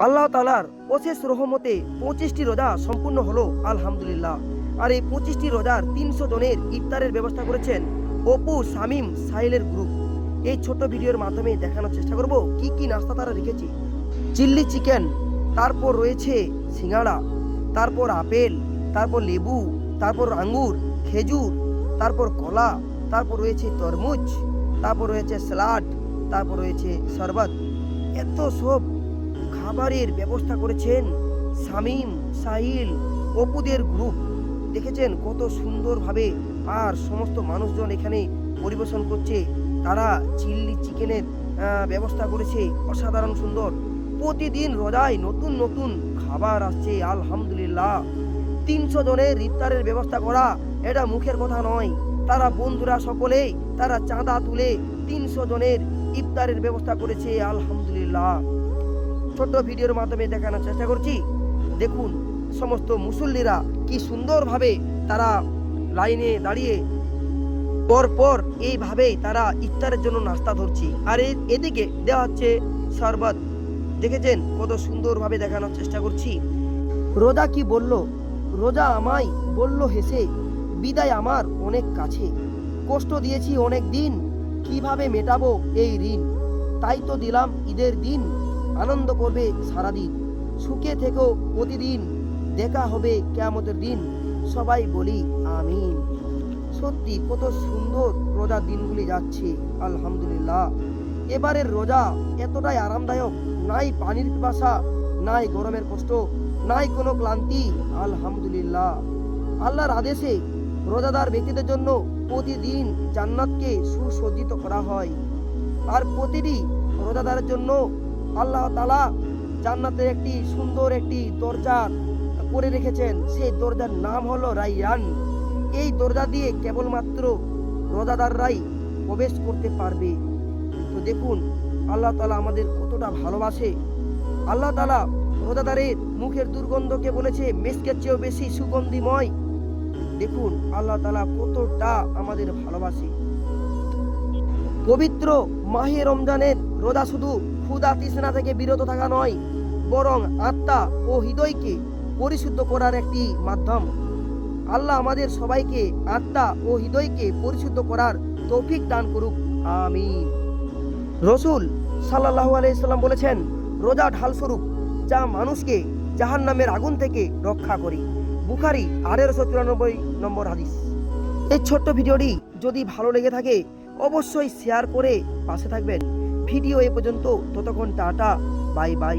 আল্লাহ তাআলার অশেষ রহমতে 25টি রোজা সম্পূর্ণ হলো আলহামদুলিল্লাহ। আর এই 25টি রোজার 300 জনের ইফতারের ব্যবস্থা করেছেন অপু শামীম সাহিলের গ্রুপ। এই ছোট্ট ভিডিওর মাধ্যমে দেখানোর চেষ্টা করব কি কি নাস্তা তারা রেখেছে। চিল্লি চিকেন, তারপর রয়েছে সিঙ্গাড়া, তারপর আপেল, তারপর লেবু, তারপর আঙ্গুর, খেজুর, তারপর কলা, তারপর রয়েছে তরমুজ, তারপর রয়েছে স্যালাড, তারপর রয়েছে শরবত। এত সব খাবারের ব্যবস্থা করেছেন শামীম সাহিল অপুদের গ্রুপ। দেখেছেন কত সুন্দরভাবে, আর সমস্ত মানুষজন এখানে পরিবেশন করছে। তারা চিল্লি চিকেনের ব্যবস্থা করেছে, অসাধারণ সুন্দর। প্রতিদিন রোজায় নতুন নতুন খাবার আসছে আলহামদুলিল্লাহ। 300 জনের ইফতারের ব্যবস্থা করা এটা মুখের কথা নয়। তারা বন্ধুরা সকলেই তারা চাঁদা তুলে 300 জনের ইফতারের ব্যবস্থা করেছে আলহামদুলিল্লাহ। ছোট্ট ভিডিওর মাধ্যমে দেখানোর চেষ্টা করছি। দেখুন সমস্ত মুসল্লিরা কি সুন্দরভাবে তারা লাইনে দাঁড়িয়ে পরপর এইভাবেই তারা ইফতারের জন্য নাস্তা ধরছি। আর এদিকে দেওয়া হচ্ছে শরবত। দেখেছেন কত সুন্দরভাবে দেখানোর চেষ্টা করছি। রোজা কি বলল? রোজা আমায় বলল হেসে, বিদায় আমার অনেক কাছে। কষ্ট দিয়েছি অনেক দিন, কিভাবে মেটাবো এই ঋণ। তাই তো দিলাম ঈদের দিন, আনন্দ করবে সারাদিন। সুখে থেকো প্রতিদিন, দেখা হবে কিয়ামতের দিন। সবাই বলি আমিন। সত্যি কত সুন্দর রোজার দিনগুলি যাচ্ছে আলহামদুলিল্লাহ। এবারের রোজা এতটাই আরামদায়ক, নাই পানির পিপাসা, নাই গরমের কষ্ট, নাই কোনো ক্লান্তি আলহামদুলিল্লাহ। আল্লাহর আদেশে রোজাদার ব্যক্তিদের জন্য প্রতিদিন জান্নাতকে সুসজ্জিত করা হয়। আর প্রতিটি রোজাদারের জন্য আল্লাহ তাআলা জান্নাতের একটি সুন্দর একটি দরজা করে রেখেছেন। সেই দরজার নাম হলো রাইয়ান। এই দরজা দিয়ে কেবলমাত্র রোজাদাররাই প্রবেশ করতে পারবে। তো দেখুন আল্লাহ তাআলা আমাদের কতটা ভালোবাসে। আল্লাহ তাআলা রোজাদারের মুখের দুর্গন্ধকে বলেছে মেসকের চেয়েও বেশি সুগন্ধিময়। দেখুন আল্লাহ তাআলা কতটা আমাদের ভালোবাসে। পবিত্র মাহে রমজানের রোজা শুধু ক্ষুধা তৃষ্ণা থেকে বিরত থাকা নয়, বরং আত্মা ও হৃদয়কে পরিশুদ্ধ করার একটি মাধ্যম। আল্লাহ আমাদের সবাইকে আত্মা ও হৃদয়কে পরিশুদ্ধ করার তৌফিক দান করুক, আমিন। রসুল সাল্লাল্লাহু আলাইহি সাল্লাম বলেছেন, রোজা ঢাল স্বরূপ যা মানুষকে জাহান্নামের আগুন থেকে রক্ষা করে। বুখারী 1894 নম্বর হাদিস। এই ছোট্ট ভিডিওটি যদি ভালো লেগে থাকে অবশ্যই শেয়ার করে পাশে থাকবেন। ভিডিও এ পর্যন্ত, ততক্ষণ টাটা, বাই বাই।